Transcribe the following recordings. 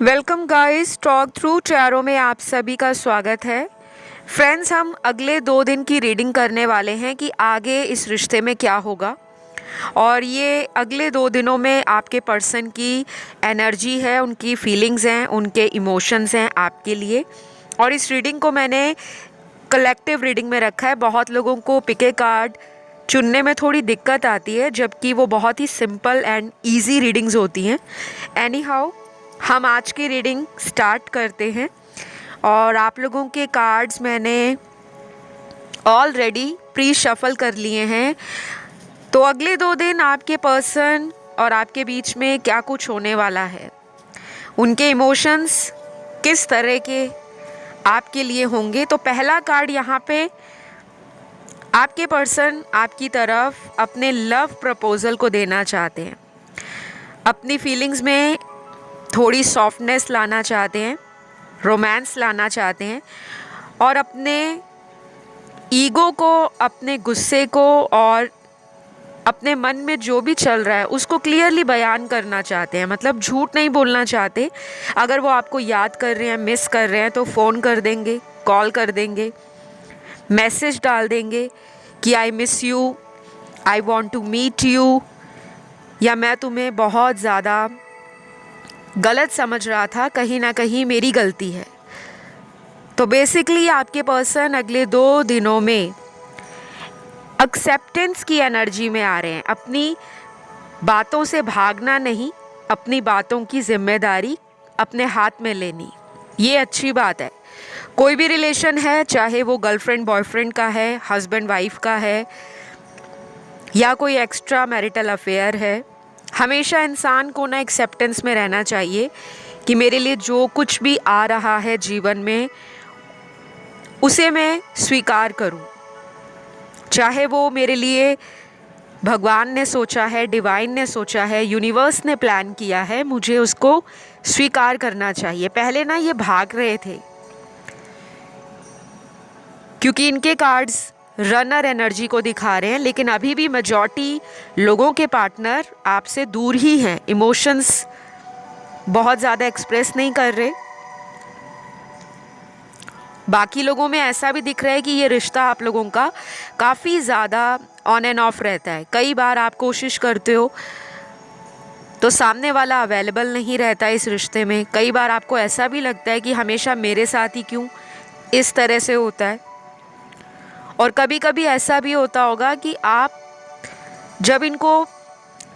Welcome guys, talk through tarot में आप सभी का स्वागत है। फ्रेंड्स, हम अगले 2 दिन की रीडिंग करने वाले हैं कि आगे इस रिश्ते में क्या होगा। और ये अगले 2 दिनों में आपके पर्सन की एनर्जी है, उनकी फीलिंग्स हैं, उनके इमोशंस हैं आपके लिए। और इस रीडिंग को मैंने कलेक्टिव रीडिंग में रखा है। बहुत लोगों को पिके कार्ड चुनने में थोड़ी दिक्कत आती है, जबकि वो बहुत ही सिंपल एंड ईजी रीडिंग्स होती हैं। एनी हाउ, हम आज की रीडिंग स्टार्ट करते हैं। और आप लोगों के कार्ड्स मैंने ऑलरेडी प्री शफल कर लिए हैं। तो अगले 2 दिन आपके पर्सन और आपके बीच में क्या कुछ होने वाला है, उनके इमोशंस किस तरह के आपके लिए होंगे। तो पहला कार्ड यहाँ पे आपके पर्सन आपकी तरफ अपने लव प्रपोजल को देना चाहते हैं, अपनी फीलिंग्स में थोड़ी सॉफ्टनेस लाना चाहते हैं, रोमांस लाना चाहते हैं और अपने ईगो को, अपने गुस्से को और अपने मन में जो भी चल रहा है उसको क्लियरली बयान करना चाहते हैं। मतलब झूठ नहीं बोलना चाहते। अगर वो आपको याद कर रहे हैं, मिस कर रहे हैं, तो फ़ोन कर देंगे, कॉल कर देंगे, मैसेज डाल देंगे कि I miss you, I want to meet you, या मैं तुम्हें बहुत ज़्यादा गलत समझ रहा था, कहीं ना कहीं मेरी गलती है। तो बेसिकली आपके पर्सन अगले 2 दिनों में एक्सेप्टेंस की एनर्जी में आ रहे हैं। अपनी बातों से भागना नहीं, अपनी बातों की जिम्मेदारी अपने हाथ में लेनी, ये अच्छी बात है। कोई भी रिलेशन है, चाहे वो गर्लफ्रेंड बॉयफ्रेंड का है, हस्बैंड वाइफ का है, या कोई एक्स्ट्रा मैरिटल अफेयर है, हमेशा इंसान को ना एक्सेप्टेंस में रहना चाहिए कि मेरे लिए जो कुछ भी आ रहा है जीवन में उसे मैं स्वीकार करूं। चाहे वो मेरे लिए भगवान ने सोचा है, डिवाइन ने सोचा है, यूनिवर्स ने प्लान किया है, मुझे उसको स्वीकार करना चाहिए। पहले ना ये भाग रहे थे क्योंकि इनके कार्ड्स रनर एनर्जी को दिखा रहे हैं, लेकिन अभी भी मेजॉरिटी लोगों के पार्टनर आपसे दूर ही हैं। इमोशंस बहुत ज़्यादा एक्सप्रेस नहीं कर रहे। बाकी लोगों में ऐसा भी दिख रहा है कि ये रिश्ता आप लोगों का काफ़ी ज़्यादा ऑन एंड ऑफ रहता है। कई बार आप कोशिश करते हो तो सामने वाला अवेलेबल नहीं रहता इस रिश्ते में। कई बार आपको ऐसा भी लगता है कि हमेशा मेरे साथ ही क्यों इस तरह से होता है। और कभी कभी ऐसा भी होता होगा कि आप जब इनको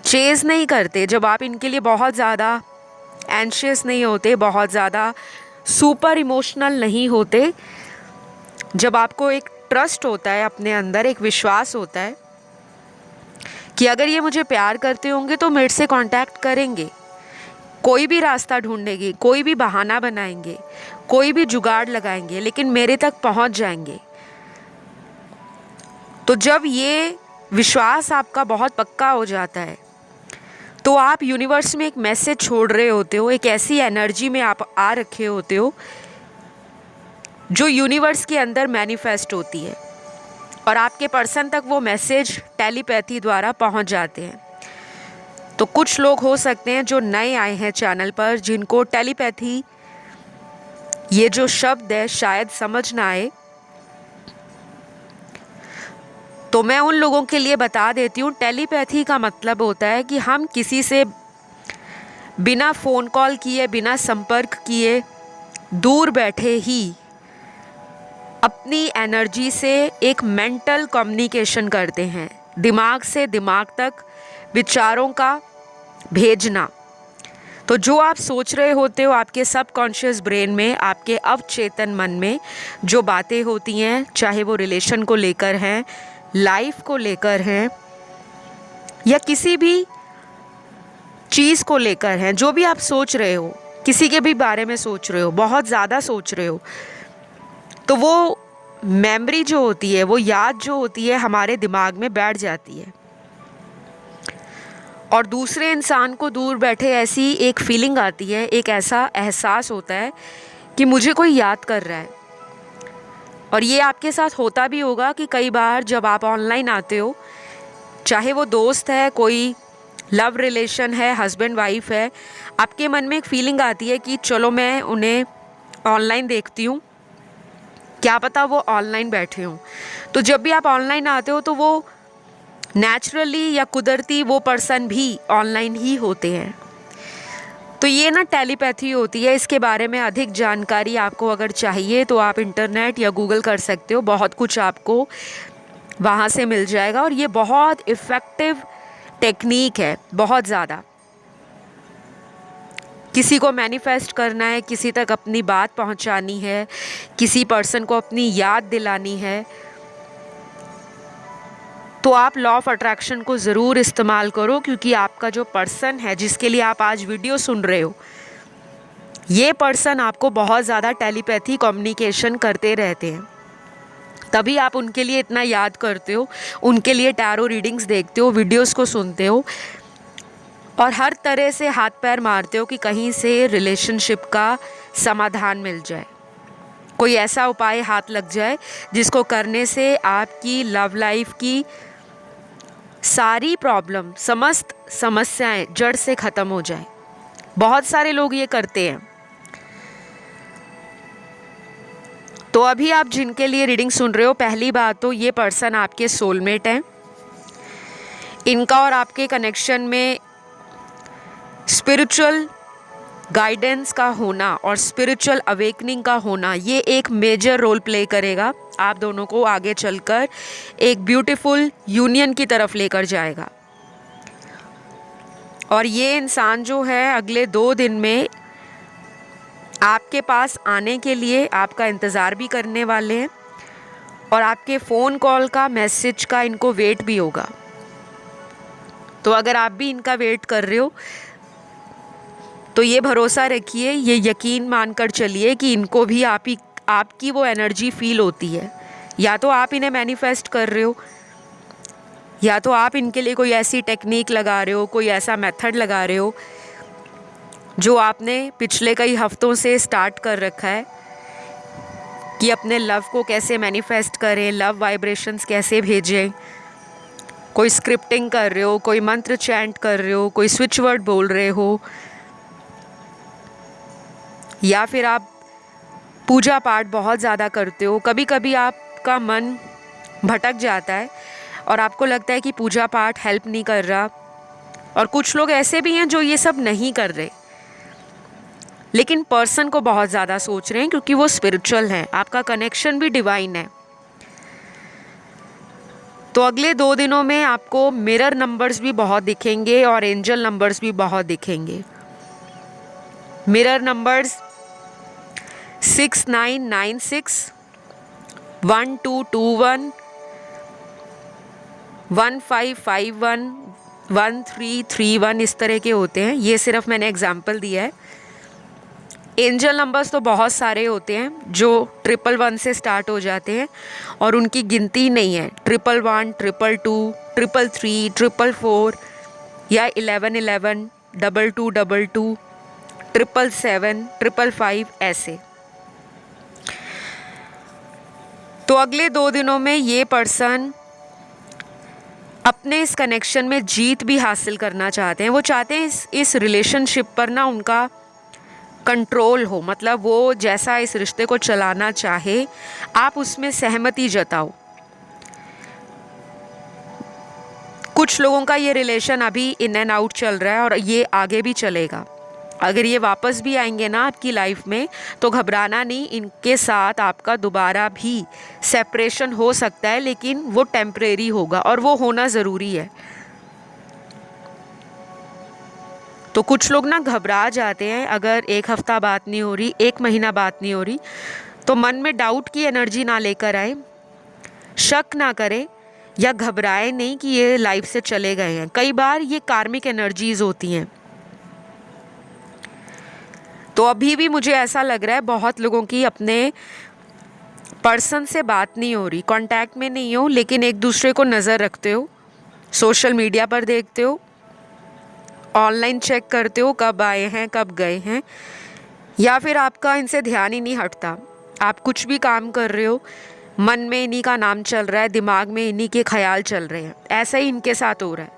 चेज़ नहीं करते, जब आप इनके लिए बहुत ज़्यादा एंशियस नहीं होते, बहुत ज़्यादा सुपर इमोशनल नहीं होते, जब आपको एक ट्रस्ट होता है अपने अंदर, एक विश्वास होता है कि अगर ये मुझे प्यार करते होंगे तो मेरे से कांटेक्ट करेंगे, कोई भी रास्ता ढूंढेंगे, कोई भी बहाना बनाएंगे, कोई भी जुगाड़ लगाएंगे, लेकिन मेरे तक पहुंच जाएंगे। तो जब ये विश्वास आपका बहुत पक्का हो जाता है तो आप यूनिवर्स में एक मैसेज छोड़ रहे होते हो, एक ऐसी एनर्जी में आप आ रखे होते हो जो यूनिवर्स के अंदर मैनिफेस्ट होती है और आपके पर्सन तक वो मैसेज टेलीपैथी द्वारा पहुंच जाते हैं। तो कुछ लोग हो सकते हैं जो नए आए हैं चैनल पर, जिनको टेलीपैथी ये जो शब्द है शायद समझ ना आए, तो मैं उन लोगों के लिए बता देती हूँ। टेलीपैथी का मतलब होता है कि हम किसी से बिना फ़ोन कॉल किए, बिना संपर्क किए, दूर बैठे ही अपनी एनर्जी से एक मेंटल कम्युनिकेशन करते हैं, दिमाग से दिमाग तक विचारों का भेजना। तो जो आप सोच रहे होते हो, आपके सबकॉन्शियस ब्रेन में, आपके अवचेतन मन में जो बातें होती हैं, चाहे वो रिलेशन को लेकर हैं, लाइफ को लेकर हैं, या किसी भी चीज़ को लेकर हैं, जो भी आप सोच रहे हो, किसी के भी बारे में सोच रहे हो, बहुत ज़्यादा सोच रहे हो, तो वो मेमोरी जो होती है, वो याद जो होती है, हमारे दिमाग में बैठ जाती है। और दूसरे इंसान को दूर बैठे ऐसी एक फीलिंग आती है, एक ऐसा एहसास होता है कि मुझे कोई याद कर रहा है। और ये आपके साथ होता भी होगा कि कई बार जब आप ऑनलाइन आते हो, चाहे वो दोस्त है, कोई लव रिलेशन है, हस्बैंड वाइफ है, आपके मन में एक फीलिंग आती है कि चलो मैं उन्हें ऑनलाइन देखती हूँ, क्या पता वो ऑनलाइन बैठे हों। तो जब भी आप ऑनलाइन आते हो तो वो नेचुरली या कुदरती वो पर्सन भी ऑनलाइन ही होते हैं। तो ये ना टेलीपैथी होती है। इसके बारे में अधिक जानकारी आपको अगर चाहिए तो आप इंटरनेट या गूगल कर सकते हो, बहुत कुछ आपको वहाँ से मिल जाएगा। और ये बहुत इफ़ेक्टिव टेक्निक है, बहुत ज़्यादा। किसी को मैनिफेस्ट करना है, किसी तक अपनी बात पहुँचानी है, किसी पर्सन को अपनी याद दिलानी है, तो आप लॉ ऑफ अट्रैक्शन को ज़रूर इस्तेमाल करो, क्योंकि आपका जो पर्सन है जिसके लिए आप आज वीडियो सुन रहे हो, ये पर्सन आपको बहुत ज़्यादा टेलीपैथी कम्युनिकेशन करते रहते हैं। तभी आप उनके लिए इतना याद करते हो, उनके लिए टैरो रीडिंग्स देखते हो, वीडियोस को सुनते हो और हर तरह से हाथ पैर मारते हो कि कहीं से रिलेशनशिप का समाधान मिल जाए, कोई ऐसा उपाय हाथ लग जाए जिसको करने से आपकी लव लाइफ की सारी प्रॉब्लम, समस्त समस्याएं जड़ से ख़त्म हो जाए। बहुत सारे लोग ये करते हैं। तो अभी आप जिनके लिए रीडिंग सुन रहे हो, पहली बात तो ये पर्सन आपके सोलमेट हैं। इनका और आपके कनेक्शन में स्पिरिचुअल गाइडेंस का होना और स्पिरिचुअल अवेकनिंग का होना, ये एक मेजर रोल प्ले करेगा। आप दोनों को आगे चलकर एक ब्यूटीफुल यूनियन की तरफ लेकर जाएगा। और ये इंसान जो है अगले 2 दिन में आपके पास आने के लिए आपका इंतज़ार भी करने वाले हैं और आपके फ़ोन कॉल का, मैसेज का इनको वेट भी होगा। तो अगर आप भी इनका वेट कर रहे हो तो ये भरोसा रखिए, ये यकीन मानकर चलिए कि इनको भी आपकी वो एनर्जी फील होती है। या तो आप इन्हें मैनिफेस्ट कर रहे हो, या तो आप इनके लिए कोई ऐसी टेक्निक लगा रहे हो, कोई ऐसा मेथड लगा रहे हो जो आपने पिछले कई हफ्तों से स्टार्ट कर रखा है कि अपने लव को कैसे मैनिफेस्ट करें, लव वाइब्रेशंस कैसे भेजें। कोई स्क्रिप्टिंग कर रहे हो, कोई मंत्र चैंट कर रहे हो, कोई स्विच वर्ड बोल रहे हो, या फिर आप पूजा पाठ बहुत ज़्यादा करते हो। कभी कभी आपका मन भटक जाता है और आपको लगता है कि पूजा पाठ हेल्प नहीं कर रहा। और कुछ लोग ऐसे भी हैं जो ये सब नहीं कर रहे, लेकिन पर्सन को बहुत ज़्यादा सोच रहे हैं क्योंकि वो स्पिरिचुअल है, आपका कनेक्शन भी डिवाइन है। तो अगले 2 दिनों में आपको मिरर नंबर्स भी बहुत दिखेंगे और एंजल नंबर्स भी बहुत दिखेंगे। मिरर नंबर्स 6996, 1221, 1551, 1331 इस तरह के होते हैं। ये सिर्फ मैंने एग्जाम्पल दिया है। एंजल नंबर्स तो बहुत सारे होते हैं जो 111 से स्टार्ट हो जाते हैं और उनकी गिनती नहीं है। 111, 222, 333, 444 या 1111, 2222, 777, 555 ऐसे। तो अगले 2 दिनों में ये पर्सन अपने इस कनेक्शन में जीत भी हासिल करना चाहते हैं। वो चाहते हैं इस रिलेशनशिप पर ना उनका कंट्रोल हो, मतलब वो जैसा इस रिश्ते को चलाना चाहे आप उसमें सहमति जताओ। कुछ लोगों का ये रिलेशन अभी इन एंड आउट चल रहा है और ये आगे भी चलेगा। अगर ये वापस भी आएंगे ना आपकी लाइफ में तो घबराना नहीं, इनके साथ आपका दोबारा भी सेपरेशन हो सकता है, लेकिन वो टेम्परेरी होगा और वो होना ज़रूरी है। तो कुछ लोग ना घबरा जाते हैं, अगर 1 हफ्ता बात नहीं हो रही, 1 महीना बात नहीं हो रही, तो मन में डाउट की एनर्जी ना लेकर आए, शक ना करें या घबराए नहीं कि ये लाइफ से चले गए हैं। कई बार ये कार्मिक एनर्जीज होती हैं। तो अभी भी मुझे ऐसा लग रहा है बहुत लोगों की अपने पर्सन से बात नहीं हो रही, कांटेक्ट में नहीं हो, लेकिन एक दूसरे को नज़र रखते हो, सोशल मीडिया पर देखते हो, ऑनलाइन चेक करते हो कब आए हैं कब गए हैं, या फिर आपका इनसे ध्यान ही नहीं हटता। आप कुछ भी काम कर रहे हो, मन में इन्हीं का नाम चल रहा है, दिमाग में इन्हीं के ख्याल चल रहे हैं। ऐसा ही इनके साथ हो रहा है।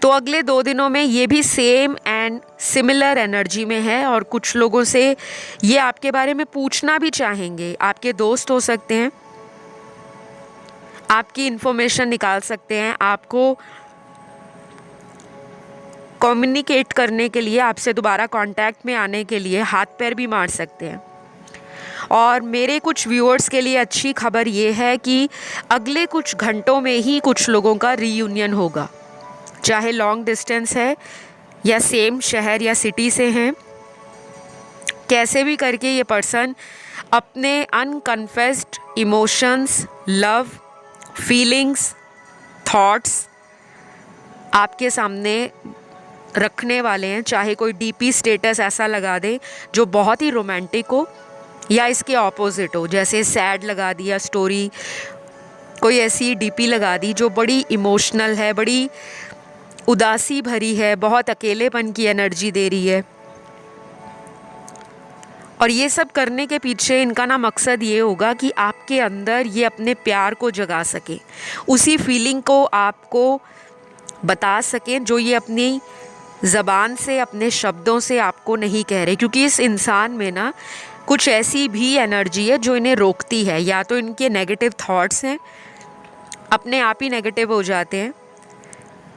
तो अगले 2 दिनों में ये भी सेम एंड सिमिलर एनर्जी में है, और कुछ लोगों से ये आपके बारे में पूछना भी चाहेंगे। आपके दोस्त हो सकते हैं, आपकी इन्फॉर्मेशन निकाल सकते हैं, आपको कम्युनिकेट करने के लिए, आपसे दोबारा कांटेक्ट में आने के लिए हाथ पैर भी मार सकते हैं। और मेरे कुछ व्यूअर्स के लिए अच्छी खबर ये है कि अगले कुछ घंटों में ही कुछ लोगों का रीयूनियन होगा, चाहे लॉन्ग डिस्टेंस है या सेम शहर या सिटी से हैं। कैसे भी करके ये पर्सन अपने अनकन्फेस्ड इमोशंस, लव, फीलिंग्स, थॉट्स आपके सामने रखने वाले हैं। चाहे कोई डीपी स्टेटस ऐसा लगा दे जो बहुत ही रोमांटिक हो, या इसके ऑपोजिट हो, जैसे सैड लगा दिया स्टोरी, कोई ऐसी डीपी लगा दी जो बड़ी इमोशनल है, बड़ी उदासी भरी है, बहुत अकेलेपन की एनर्जी दे रही है। और ये सब करने के पीछे इनका ना मकसद ये होगा कि आपके अंदर ये अपने प्यार को जगा सके, उसी फीलिंग को आपको बता सकें जो ये अपनी ज़बान से, अपने शब्दों से आपको नहीं कह रहे। क्योंकि इस इंसान में ना कुछ ऐसी भी एनर्जी है जो इन्हें रोकती है। या तो इनके नेगेटिव थॉट्स हैं, अपने आप ही नेगेटिव हो जाते हैं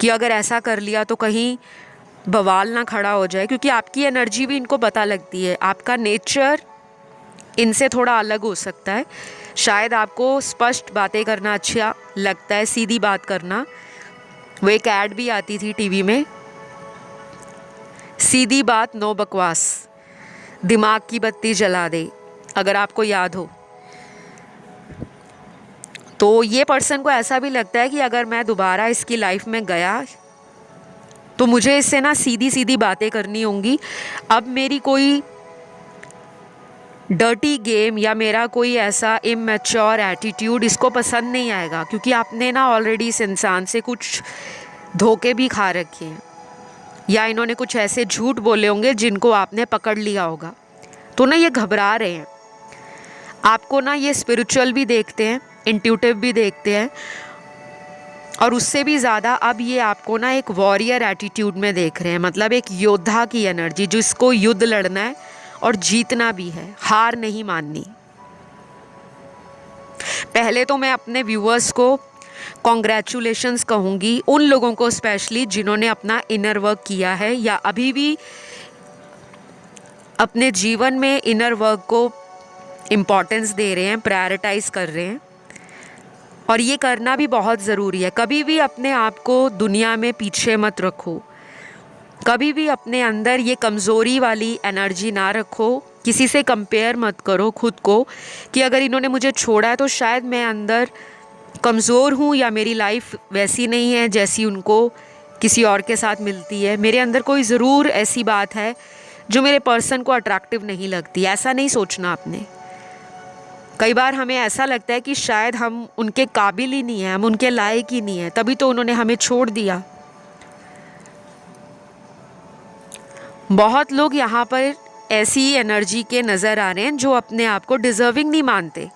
कि अगर ऐसा कर लिया तो कहीं बवाल ना खड़ा हो जाए, क्योंकि आपकी एनर्जी भी इनको पता लगती है। आपका नेचर इनसे थोड़ा अलग हो सकता है। शायद आपको स्पष्ट बातें करना अच्छा लगता है, सीधी बात करना। वो एक ऐड भी आती थी टीवी में, सीधी बात नो बकवास, दिमाग की बत्ती जला दे, अगर आपको याद हो। तो ये पर्सन को ऐसा भी लगता है कि अगर मैं दोबारा इसकी लाइफ में गया तो मुझे इससे ना सीधी सीधी बातें करनी होंगी। अब मेरी कोई डर्टी गेम या मेरा कोई ऐसा इमैच्योर एटीट्यूड इसको पसंद नहीं आएगा, क्योंकि आपने ना ऑलरेडी इस इंसान से कुछ धोखे भी खा रखे हैं, या इन्होंने कुछ ऐसे झूठ बोले होंगे जिनको आपने पकड़ लिया होगा। तो ना ये घबरा रहे हैं। आपको ना ये स्पिरिचुअल भी देखते हैं, इंट्यूटिव भी देखते हैं, और उससे भी ज़्यादा अब ये आपको ना एक वॉरियर एटीट्यूड में देख रहे हैं। मतलब एक योद्धा की एनर्जी, जिसको युद्ध लड़ना है और जीतना भी है, हार नहीं माननी। पहले तो मैं अपने व्यूअर्स को कॉन्ग्रेचुलेशंस कहूँगी, उन लोगों को स्पेशली जिन्होंने अपना इनर वर्क किया है या अभी भी अपने जीवन में इनर वर्क को इम्पॉर्टेंस दे रहे हैं, प्रायोरिटाइज कर रहे हैं। और ये करना भी बहुत ज़रूरी है। कभी भी अपने आप को दुनिया में पीछे मत रखो, कभी भी अपने अंदर ये कमज़ोरी वाली एनर्जी ना रखो। किसी से कंपेयर मत करो खुद को कि अगर इन्होंने मुझे छोड़ा है तो शायद मैं अंदर कमज़ोर हूँ, या मेरी लाइफ वैसी नहीं है जैसी उनको किसी और के साथ मिलती है। मेरे अंदर कोई ज़रूर ऐसी बात है जो मेरे पर्सन को अट्रैक्टिव नहीं लगती। ऐसा नहीं सोचना आपने। कई बार हमें ऐसा लगता है कि शायद हम उनके काबिल ही नहीं हैं, हम उनके लायक ही नहीं हैं, तभी तो उन्होंने हमें छोड़ दिया। बहुत लोग यहाँ पर ऐसी एनर्जी के नज़र आ रहे हैं जो अपने आप को डिज़र्विंग नहीं मानते।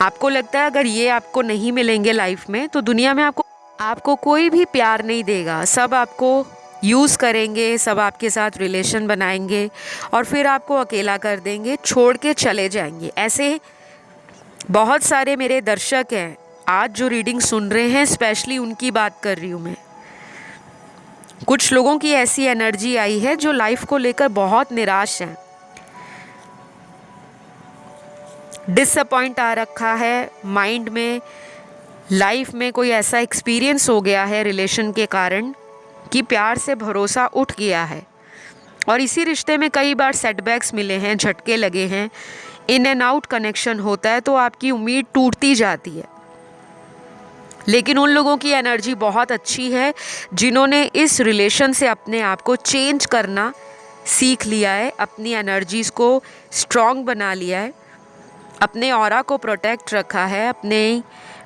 आपको लगता है अगर ये आपको नहीं मिलेंगे लाइफ में तो दुनिया में आपको कोई भी प्यार नहीं देगा। सब आपको यूज़ करेंगे, सब आपके साथ रिलेशन बनाएंगे और फिर आपको अकेला कर देंगे, छोड़ के चले जाएंगे। ऐसे बहुत सारे मेरे दर्शक हैं आज जो रीडिंग सुन रहे हैं, स्पेशली उनकी बात कर रही हूँ मैं। कुछ लोगों की ऐसी एनर्जी आई है जो लाइफ को लेकर बहुत निराश हैं, डिसअपॉइंट आ रखा है माइंड में। लाइफ में कोई ऐसा एक्सपीरियंस हो गया है रिलेशन के कारण कि प्यार से भरोसा उठ गया है, और इसी रिश्ते में कई बार सेटबैक्स मिले हैं, झटके लगे हैं, इन एंड आउट कनेक्शन होता है तो आपकी उम्मीद टूटती जाती है। लेकिन उन लोगों की एनर्जी बहुत अच्छी है जिन्होंने इस रिलेशन से अपने आप को चेंज करना सीख लिया है, अपनी एनर्जीज़ को स्ट्रॉन्ग बना लिया है, अपने ऑरा को प्रोटेक्ट रखा है, अपने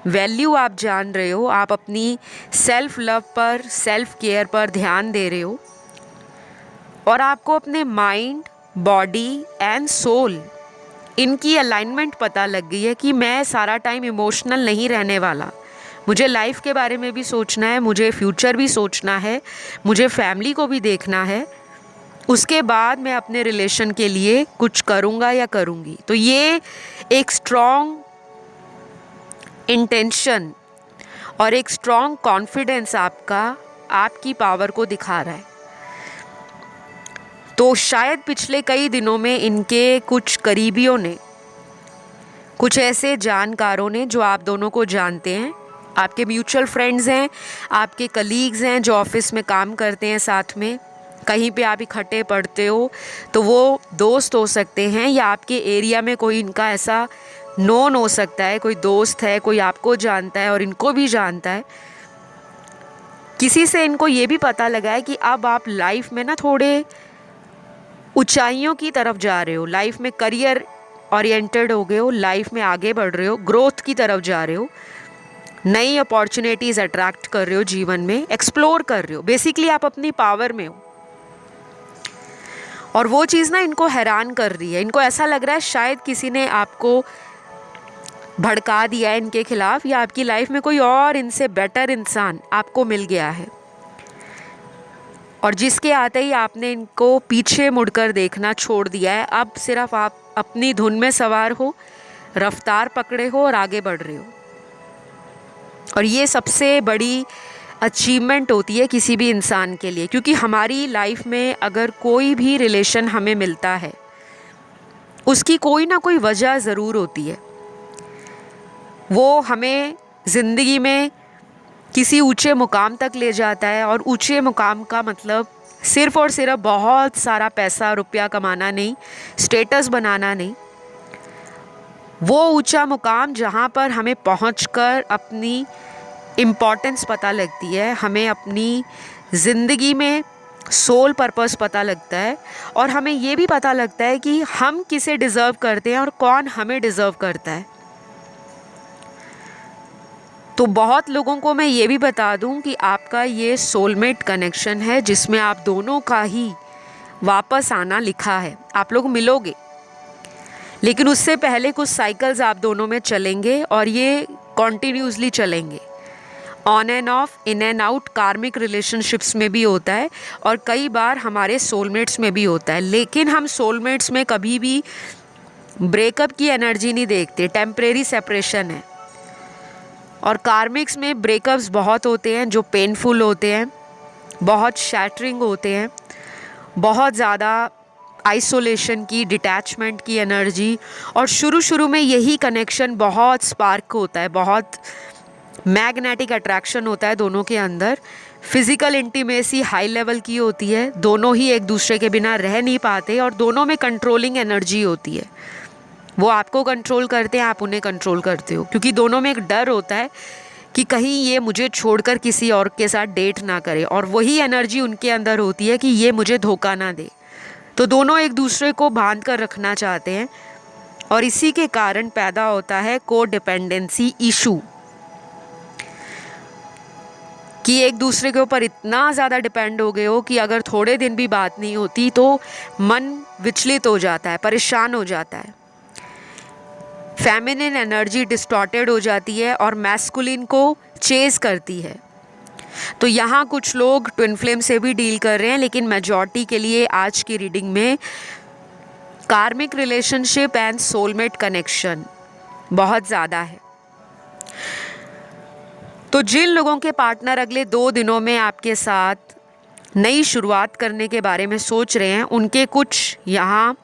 वैल्यू आप जान रहे हो, आप अपनी सेल्फ लव पर, सेल्फ केयर पर ध्यान दे रहे हो, और आपको अपने माइंड, बॉडी एंड सोल इनकी अलाइनमेंट पता लग गई है कि मैं सारा टाइम इमोशनल नहीं रहने वाला, मुझे लाइफ के बारे में भी सोचना है, मुझे फ्यूचर भी सोचना है, मुझे फैमिली को भी देखना है, उसके बाद मैं अपने रिलेशन के लिए कुछ करूँगा या करूँगी। तो ये एक स्ट्रॉन्ग इंटेंशन और एक स्ट्रॉन्ग कॉन्फिडेंस आपकी पावर को दिखा रहा है। तो शायद पिछले कई दिनों में इनके कुछ करीबियों ने, कुछ ऐसे जानकारों ने जो आप दोनों को जानते हैं, आपके म्यूचुअल फ्रेंड्स हैं, आपके कलीग्स हैं जो ऑफिस में काम करते हैं साथ में, कहीं पे आप इकट्ठे पढ़ते हो, तो वो दोस्त हो सकते हैं, या आपके एरिया में कोई इनका ऐसा नोन हो सकता है, कोई दोस्त है, कोई आपको जानता है और इनको भी जानता है। किसी से इनको ये भी पता लगा है कि अब आप लाइफ में ना थोड़े ऊंचाइयों की तरफ जा रहे हो, लाइफ में करियर ओरिएंटेड हो गए हो, लाइफ में आगे बढ़ रहे हो, ग्रोथ की तरफ जा रहे हो, नई अपॉर्चुनिटीज़ अट्रैक्ट कर रहे हो, जीवन में एक्सप्लोर कर रहे हो, बेसिकली आप अपनी पावर में हो। और वो चीज़ ना इनको हैरान कर रही है, इनको ऐसा लग रहा है शायद किसी ने आपको भड़का दिया है इनके खिलाफ, या आपकी लाइफ में कोई और इनसे बेटर इंसान आपको मिल गया है, और जिसके आते ही आपने इनको पीछे मुड़कर देखना छोड़ दिया है। अब सिर्फ आप अपनी धुन में सवार हो, रफ्तार पकड़े हो और आगे बढ़ रहे हो। और ये सबसे बड़ी अचीवमेंट होती है किसी भी इंसान के लिए, क्योंकि हमारी लाइफ में अगर कोई भी रिलेशन हमें मिलता है, उसकी कोई ना कोई वजह ज़रूर होती है। वो हमें ज़िंदगी में किसी ऊंचे मुकाम तक ले जाता है, और ऊंचे मुकाम का मतलब सिर्फ़ और सिर्फ बहुत सारा पैसा रुपया कमाना नहीं, स्टेटस बनाना नहीं। वो ऊंचा मुकाम जहाँ पर हमें पहुंचकर अपनी इम्पोर्टेंस पता लगती है, हमें अपनी ज़िंदगी में सोल पर्पस पता लगता है, और हमें ये भी पता लगता है कि हम किसे डिज़र्व करते हैं और कौन हमें डिज़र्व करता है। तो बहुत लोगों को मैं ये भी बता दूं कि आपका ये सोलमेट कनेक्शन है, जिसमें आप दोनों का ही वापस आना लिखा है। आप लोग मिलोगे, लेकिन उससे पहले कुछ साइकिल्स आप दोनों में चलेंगे, और ये कॉन्टीन्यूसली चलेंगे। On end of, in and out कार्मिक रिलेशनशिप्स में भी होता है, और कई बार हमारे सोलमेट्स में भी होता है। लेकिन हम सोलमेट्स में कभी भी ब्रेकअप की एनर्जी नहीं देखते, टेम्परेरी सेपरेशन है। और कार्मिक्स में ब्रेकअप्स बहुत होते हैं जो पेनफुल होते हैं, बहुत शैटरिंग होते हैं, बहुत ज़्यादा आइसोलेशन की, डिटैचमेंट की एनर्जी। और शुरू में यही कनेक्शन बहुत स्पार्क होता है, बहुत मैग्नेटिक अट्रैक्शन होता है दोनों के अंदर। फिज़िकल इंटीमेसी हाई लेवल की होती है, दोनों ही एक दूसरे के बिना रह नहीं पाते, और दोनों में कंट्रोलिंग एनर्जी होती है। वो आपको कंट्रोल करते हैं, आप उन्हें कंट्रोल करते हो, क्योंकि दोनों में एक डर होता है कि कहीं ये मुझे छोड़कर किसी और के साथ डेट ना करे, और वही एनर्जी उनके अंदर होती है कि ये मुझे धोखा ना दे। तो दोनों एक दूसरे को बांध कर रखना चाहते हैं, और इसी के कारण पैदा होता है को डिपेंडेंसी इशू, कि एक दूसरे के ऊपर इतना ज़्यादा डिपेंड हो गए हो कि अगर थोड़े दिन भी बात नहीं होती तो मन विचलित हो जाता है, परेशान हो जाता है, फेमिनिन एनर्जी डिस्टॉर्टेड हो जाती है और मैस्कुलिन को चेज करती है। तो यहाँ कुछ लोग ट्विन फ्लेम से भी डील कर रहे हैं, लेकिन मेजॉरिटी के लिए आज की रीडिंग में कार्मिक रिलेशनशिप एंड सोलमेट कनेक्शन बहुत ज़्यादा है। तो जिन लोगों के पार्टनर अगले 2 दिनों में आपके साथ नई शुरुआत करने के बारे में सोच रहे हैं, उनके कुछ यहाँ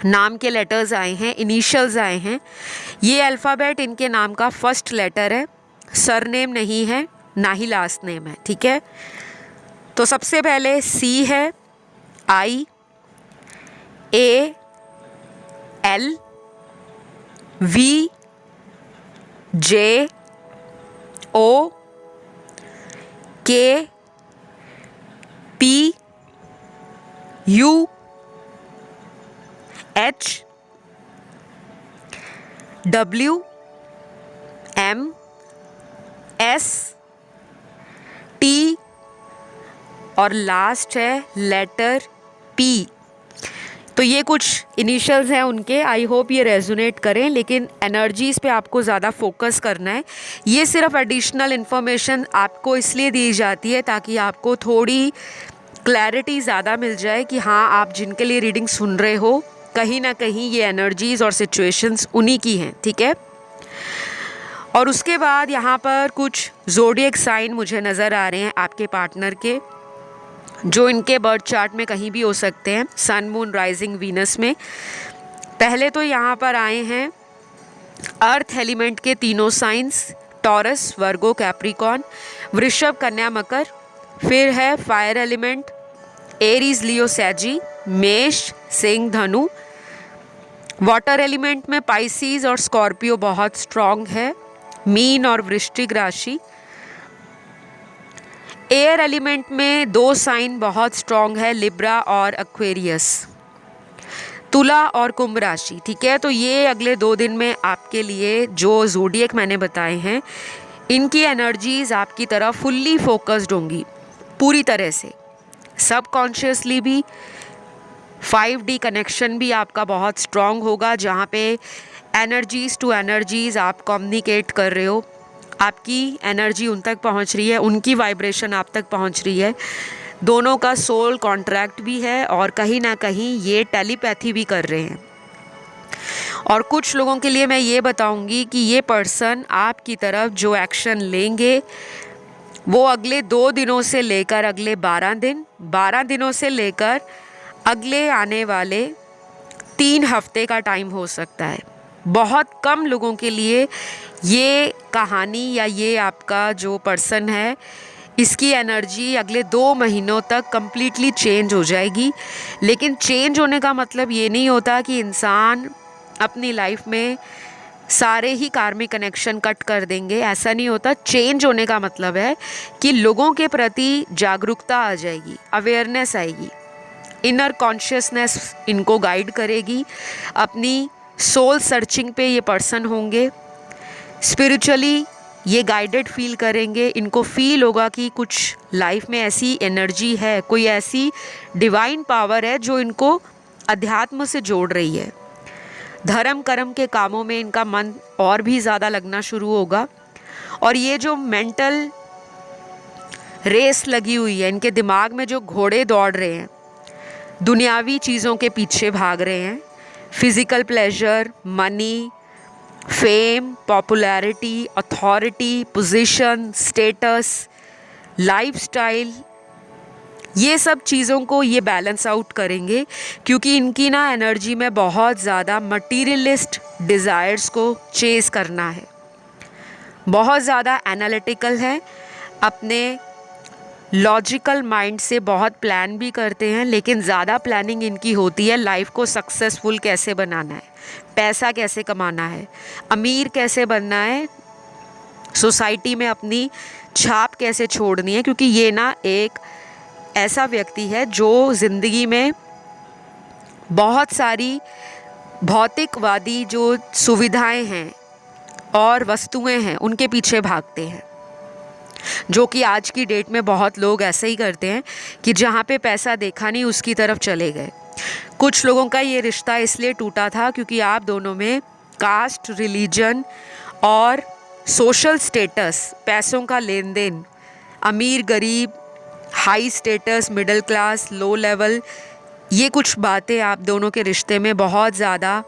नाम के लेटर्स आए हैं, इनिशियल्स आए हैं। ये अल्फ़ाबेट इनके नाम का फर्स्ट लेटर है, सरनेम नहीं है, ना ही लास्ट नेम है, ठीक है। तो सबसे पहले सी है, आई, ए, L, we, J, O, K, P, U, H, W, M, S, T, और लास्ट है लेटर पी। तो ये कुछ इनिशियल्स हैं उनके, आई होप ये रेजोनेट करें, लेकिन एनर्जीज़ पे आपको ज़्यादा फोकस करना है। ये सिर्फ एडिशनल इन्फॉर्मेशन आपको इसलिए दी जाती है ताकि आपको थोड़ी क्लैरिटी ज़्यादा मिल जाए कि हाँ, आप जिनके लिए रीडिंग सुन रहे हो कहीं ना कहीं ये एनर्जीज़ और सिचुएशंस उन्हीं की हैं, ठीक है। और उसके बाद यहाँ पर कुछ ज़ोडिएक साइन मुझे नज़र आ रहे हैं आपके पार्टनर के, जो इनके बर्थ चार्ट में कहीं भी हो सकते हैं, सन, मून, राइजिंग, वीनस में। पहले तो यहाँ पर आए हैं अर्थ एलिमेंट के तीनों साइंस, टॉरस, वर्गो, कैप्रिकॉन, वृषभ, कन्या, मकर। फिर है फायर एलिमेंट, एरीज, लियो, सैजी, मेष, सिंह, धनु। वाटर एलिमेंट में पाइसीज और स्कॉर्पियो बहुत स्ट्रॉन्ग है, मीन और वृश्चिक राशि। एयर एलिमेंट में 2 साइन बहुत स्ट्रॉन्ग है, लिब्रा और एक्वेरियस। तुला और कुंभ राशि, ठीक है। तो ये अगले 2 दिन में आपके लिए जो ज़ोडिएक मैंने बताए हैं, इनकी एनर्जीज आपकी तरफ फुल्ली फोकस्ड होंगी, पूरी तरह से, सबकॉन्शियसली भी। 5D कनेक्शन भी आपका बहुत स्ट्रॉन्ग होगा, जहाँ पे एनर्जीज़ टू एनर्जीज़ आप कम्युनिकेट कर रहे हो, आपकी एनर्जी उन तक पहुँच रही है, उनकी वाइब्रेशन आप तक पहुँच रही है। दोनों का सोल कॉन्ट्रैक्ट भी है और कहीं ना कहीं ये टेलीपैथी भी कर रहे हैं। और कुछ लोगों के लिए मैं ये बताऊंगी कि ये पर्सन आपकी तरफ जो एक्शन लेंगे वो अगले 2 दिनों से लेकर अगले 12 दिनों से लेकर अगले आने वाले 3 हफ्ते का टाइम हो सकता है। बहुत कम लोगों के लिए ये कहानी या ये आपका जो पर्सन है, इसकी एनर्जी अगले 2 महीनों तक कम्प्लीटली चेंज हो जाएगी। लेकिन चेंज होने का मतलब ये नहीं होता कि इंसान अपनी लाइफ में सारे ही कार्मिक कनेक्शन कट कर देंगे, ऐसा नहीं होता। चेंज होने का मतलब है कि लोगों के प्रति जागरूकता आ जाएगी, अवेयरनेस आएगी, इनर कॉन्शियसनेस इनको गाइड करेगी। अपनी सोल सर्चिंग पे ये पर्सन होंगे, स्पिरिचुअली ये गाइडेड फील करेंगे। इनको फील होगा कि कुछ लाइफ में ऐसी एनर्जी है, कोई ऐसी डिवाइन पावर है जो इनको अध्यात्म से जोड़ रही है। धर्म कर्म के कामों में इनका मन और भी ज़्यादा लगना शुरू होगा। और ये जो मेंटल रेस लगी हुई है इनके दिमाग में, जो घोड़े दौड़ रहे हैं, दुनियावी चीज़ों के पीछे भाग रहे हैं, physical pleasure, money, fame, popularity, authority, position, status, lifestyle, ये सब चीज़ों को ये बैलेंस आउट करेंगे, क्योंकि इनकी ना एनर्जी में बहुत ज़्यादा मटीरियलिस्ट डिज़ायर्स को चेस करना है। बहुत ज़्यादा एनालिटिकल है, अपने लॉजिकल माइंड से बहुत प्लान भी करते हैं, लेकिन ज़्यादा प्लानिंग इनकी होती है लाइफ को सक्सेसफुल कैसे बनाना है, पैसा कैसे कमाना है, अमीर कैसे बनना है, सोसाइटी में अपनी छाप कैसे छोड़नी है। क्योंकि ये ना एक ऐसा व्यक्ति है जो ज़िंदगी में बहुत सारी भौतिकवादी जो सुविधाएं हैं और वस्तुएं हैं उनके पीछे भागते हैं, जो कि आज की डेट में बहुत लोग ऐसे ही करते हैं कि जहाँ पे पैसा देखा नहीं उसकी तरफ चले गए। कुछ लोगों का ये रिश्ता इसलिए टूटा था क्योंकि आप दोनों में कास्ट, रिलीजन और सोशल स्टेटस, पैसों का लेन देन, अमीर गरीब, high status, middle class, low level, ये कुछ बातें आप दोनों के रिश्ते में बहुत ज़्यादा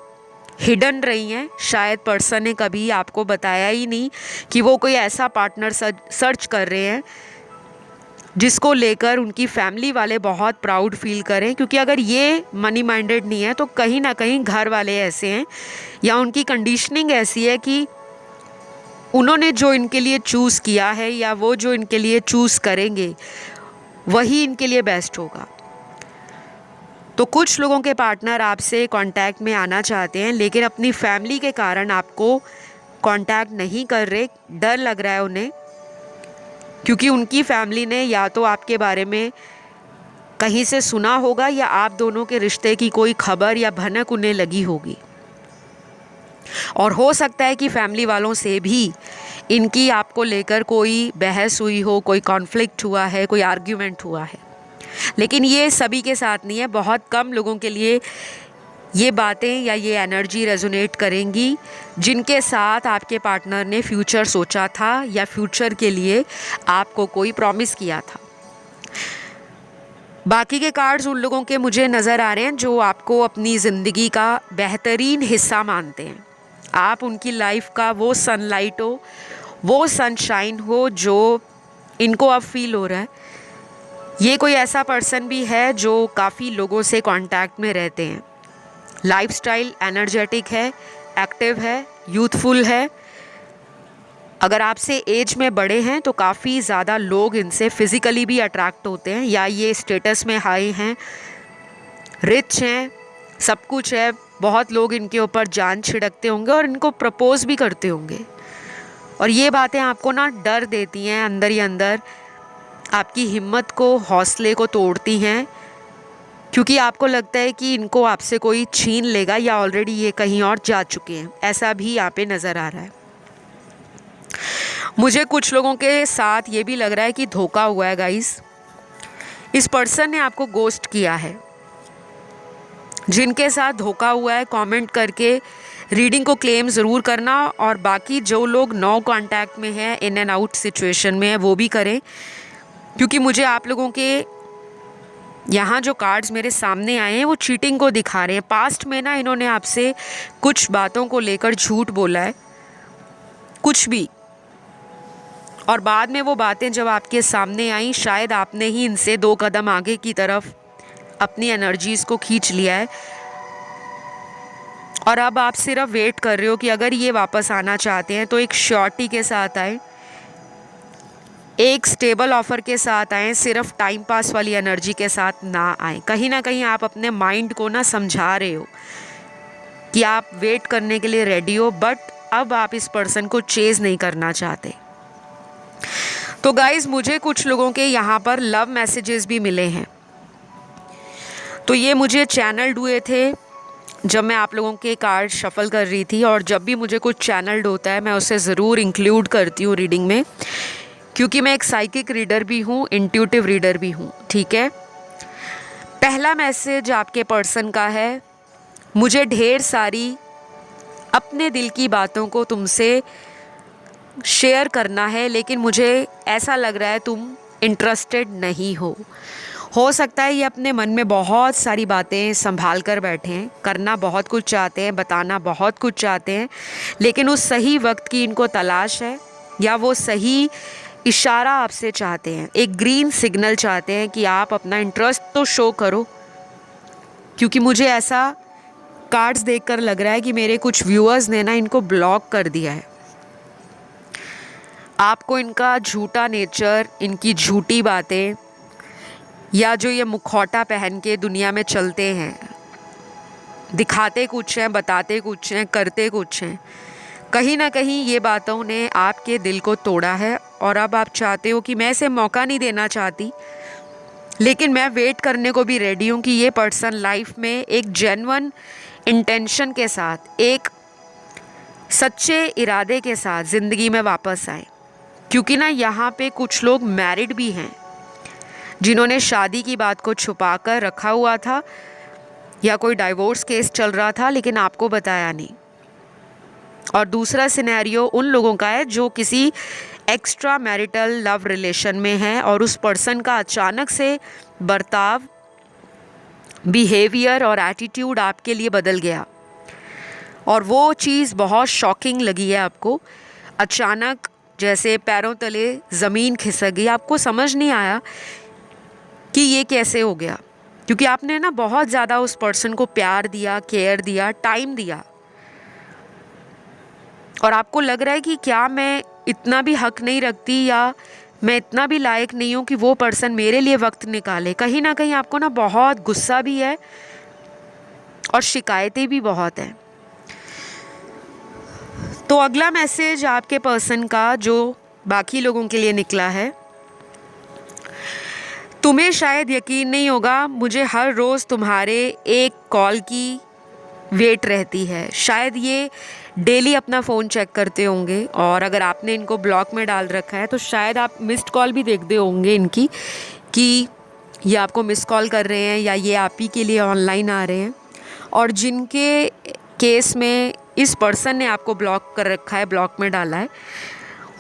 हिडन रही हैं। शायद पर्सन ने कभी आपको बताया ही नहीं कि वो कोई ऐसा पार्टनर सर्च कर रहे हैं जिसको लेकर उनकी फैमिली वाले बहुत प्राउड फील करें। क्योंकि अगर ये मनी माइंडेड नहीं है तो कहीं ना कहीं घर वाले ऐसे हैं या उनकी कंडीशनिंग ऐसी है कि उन्होंने जो इनके लिए चूज़ किया है या वो जो इनके लिए चूज़ करेंगे वही इनके लिए बेस्ट होगा। तो कुछ लोगों के पार्टनर आपसे कांटेक्ट में आना चाहते हैं, लेकिन अपनी फैमिली के कारण आपको कांटेक्ट नहीं कर रहे, डर लग रहा है उन्हें, क्योंकि उनकी फैमिली ने या तो आपके बारे में कहीं से सुना होगा या आप दोनों के रिश्ते की कोई खबर या भनक उन्हें लगी होगी। और हो सकता है कि फैमिली वालों से भी इनकी आपको लेकर कोई बहस हुई हो, कोई कॉन्फ्लिक्ट हुआ है, कोई आर्ग्यूमेंट हुआ है। लेकिन ये सभी के साथ नहीं है, बहुत कम लोगों के लिए ये बातें या ये एनर्जी रेजोनेट करेंगी जिनके साथ आपके पार्टनर ने फ्यूचर सोचा था या फ्यूचर के लिए आपको कोई प्रॉमिस किया था। बाकी के कार्ड्स उन लोगों के मुझे नज़र आ रहे हैं जो आपको अपनी ज़िंदगी का बेहतरीन हिस्सा मानते हैं। आप उनकी लाइफ का वो सनलाइट हो, वो सनशाइन हो जो इनको अब फील हो रहा है। ये कोई ऐसा पर्सन भी है जो काफ़ी लोगों से कांटेक्ट में रहते हैं। लाइफस्टाइल एनर्जेटिक है, एक्टिव है, यूथफुल है। अगर आपसे एज में बड़े हैं तो काफ़ी ज़्यादा लोग इनसे फिज़िकली भी अट्रैक्ट होते हैं, या ये स्टेटस में हाई हैं, रिच हैं, सब कुछ है। बहुत लोग इनके ऊपर जान छिड़कते होंगे और इनको प्रपोज भी करते होंगे। और ये बातें आपको ना डर देती हैं, अंदर ही अंदर आपकी हिम्मत को, हौसले को तोड़ती हैं, क्योंकि आपको लगता है कि इनको आपसे कोई छीन लेगा या ऑलरेडी ये कहीं और जा चुके हैं। ऐसा भी यहाँ पे नज़र आ रहा है। मुझे कुछ लोगों के साथ ये भी लग रहा है कि धोखा हुआ है गाइस। इस पर्सन ने आपको गोस्ट किया है। जिनके साथ धोखा हुआ है कमेंट करके रीडिंग को क्लेम ज़रूर करना, और बाकी जो लोग नो कांटेक्ट में हैं, इन एंड आउट सिचुएशन में है, वो भी करें, क्योंकि मुझे आप लोगों के यहाँ जो कार्ड्स मेरे सामने आए हैं वो चीटिंग को दिखा रहे हैं। पास्ट में ना इन्होंने आपसे कुछ बातों को लेकर झूठ बोला है, कुछ भी, और बाद में वो बातें जब आपके सामने आई, शायद आपने ही इनसे 2 कदम आगे की तरफ अपनी एनर्जीज़ को खींच लिया है। और अब आप सिर्फ वेट कर रहे हो कि अगर ये वापस आना चाहते हैं तो एक श्योरिटी के साथ आए, एक स्टेबल ऑफ़र के साथ आएँ, सिर्फ टाइम पास वाली एनर्जी के साथ ना आएँ। कहीं ना कहीं आप अपने माइंड को ना समझा रहे हो कि आप वेट करने के लिए रेडी हो, बट अब आप इस पर्सन को चेज़ नहीं करना चाहते। तो गाइज़, मुझे कुछ लोगों के यहाँ पर लव मैसेजेस भी मिले हैं। तो ये मुझे चैनल्ड हुए थे जब मैं आप लोगों के कार्ड शफल कर रही थी, और जब भी मुझे कुछ चैनल्ड होता है मैं उसे ज़रूर इंक्लूड करती हूँ रीडिंग में, क्योंकि मैं एक साइकिक रीडर भी हूँ, इंट्यूटिव रीडर भी हूँ। ठीक है, पहला मैसेज आपके पर्सन का है, मुझे ढेर सारी अपने दिल की बातों को तुमसे शेयर करना है, लेकिन मुझे ऐसा लग रहा है तुम इंटरेस्टेड नहीं हो सकता है ये अपने मन में बहुत सारी बातें संभाल कर बैठे हैं, करना बहुत कुछ चाहते हैं, बताना बहुत कुछ चाहते हैं, लेकिन उस सही वक्त की इनको तलाश है, या वो सही इशारा आपसे चाहते हैं, एक ग्रीन सिग्नल चाहते हैं कि आप अपना इंटरेस्ट तो शो करो। क्योंकि मुझे ऐसा कार्ड्स देखकर लग रहा है कि मेरे कुछ व्यूअर्स ने ना इनको ब्लॉक कर दिया है। आपको इनका झूठा नेचर, इनकी झूठी बातें, या जो ये मुखौटा पहन के दुनिया में चलते हैं, दिखाते कुछ हैं, बताते कुछ हैं, करते कुछ हैं, कहीं ना कहीं ये बातों ने आपके दिल को तोड़ा है। और अब आप चाहते हो कि मैं इसे मौका नहीं देना चाहती, लेकिन मैं वेट करने को भी रेडी हूँ कि ये पर्सन लाइफ में एक जेन्युइन इंटेंशन के साथ, एक सच्चे इरादे के साथ ज़िंदगी में वापस आए। क्योंकि ना यहाँ पे कुछ लोग मैरिड भी हैं जिन्होंने शादी की बात को छुपा कर रखा हुआ था, या कोई डाइवोर्स केस चल रहा था लेकिन आपको बताया नहीं। और दूसरा सिनेरियो उन लोगों का है जो किसी एक्स्ट्रा मैरिटल लव रिलेशन में है और उस पर्सन का अचानक से बर्ताव, बिहेवियर और एटीट्यूड आपके लिए बदल गया, और वो चीज़ बहुत शॉकिंग लगी है आपको। अचानक जैसे पैरों तले ज़मीन खिसक गई, आपको समझ नहीं आया कि ये कैसे हो गया, क्योंकि आपने ना बहुत ज़्यादा उस पर्सन को प्यार दिया, केयर दिया, टाइम दिया, और आपको लग रहा है कि क्या मैं इतना भी हक नहीं रखती, या मैं इतना भी लायक नहीं हूँ कि वो पर्सन मेरे लिए वक्त निकाले। कहीं ना कहीं आपको ना बहुत गुस्सा भी है और शिकायतें भी बहुत हैं। तो अगला मैसेज आपके पर्सन का जो बाकी लोगों के लिए निकला है, तुम्हें शायद यकीन नहीं होगा, मुझे हर रोज़ तुम्हारे एक कॉल की वेट रहती है। शायद ये डेली अपना फ़ोन चेक करते होंगे, और अगर आपने इनको ब्लॉक में डाल रखा है तो शायद आप मिस्ड कॉल भी देखते होंगे इनकी, कि ये आपको मिस कॉल कर रहे हैं या ये आप ही के लिए ऑनलाइन आ रहे हैं, और जिनके केस में इस पर्सन ने आपको ब्लॉक कर रखा है, ब्लॉक में डाला है,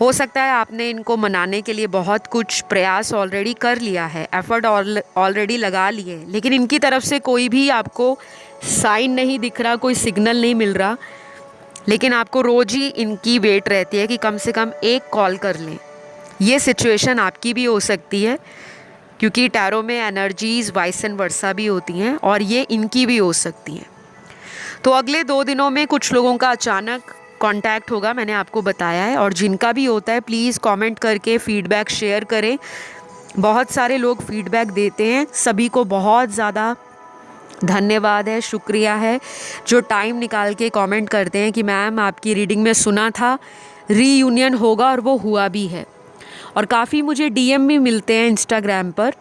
हो सकता है आपने इनको मनाने के लिए बहुत कुछ प्रयास ऑलरेडी कर लिया है, एफर्ट ऑलरेडी लगा लिए, लेकिन इनकी तरफ से कोई भी आपको साइन नहीं दिख रहा, कोई सिग्नल नहीं मिल रहा। लेकिन आपको रोज़ ही इनकी वेट रहती है कि कम से कम एक कॉल कर लें। ये सिचुएशन आपकी भी हो सकती है, क्योंकि टैरो में एनर्जीज़ वाइस एंड वर्सा भी होती हैं, और ये इनकी भी हो सकती हैं। तो अगले 2 दिनों में कुछ लोगों का अचानक कांटेक्ट होगा, मैंने आपको बताया है, और जिनका भी होता है प्लीज़ कमेंट करके फीडबैक शेयर करें। बहुत सारे लोग फीडबैक देते हैं, सभी को बहुत ज़्यादा धन्यवाद है, शुक्रिया है, जो टाइम निकाल के कमेंट करते हैं कि मैम आपकी रीडिंग में सुना था रीयूनियन होगा, और वो हुआ भी है। और काफ़ी मुझे डीएम भी मिलते हैं इंस्टाग्राम पर,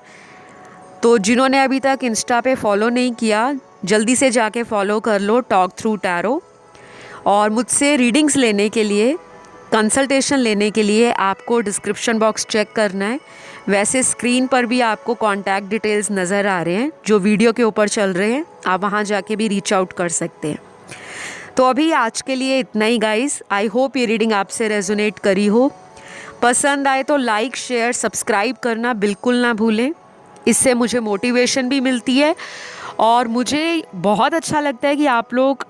तो जिन्होंने अभी तक इंस्टा पे फॉलो नहीं किया जल्दी से जाके फॉलो कर लो, टॉक थ्रू टैरो। और मुझसे रीडिंग्स लेने के लिए, कंसल्टेशन लेने के लिए आपको डिस्क्रिप्शन बॉक्स चेक करना है। वैसे स्क्रीन पर भी आपको कॉन्टैक्ट डिटेल्स नज़र आ रहे हैं जो वीडियो के ऊपर चल रहे हैं, आप वहाँ जाके भी रीच आउट कर सकते हैं। तो अभी आज के लिए इतना ही गाइस। आई होप ये रीडिंग आपसे रेजोनेट करी हो। पसंद आए तो लाइक शेयर सब्सक्राइब करना बिल्कुल ना भूलें, इससे मुझे मोटिवेशन भी मिलती है, और मुझे बहुत अच्छा लगता है कि आप लोग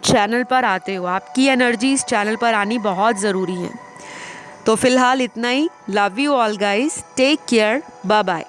चैनल पर आते हो। आपकी एनर्जीज चैनल पर आनी बहुत ज़रूरी है। तो फ़िलहाल इतना ही। Love you all guys, take care, bye bye.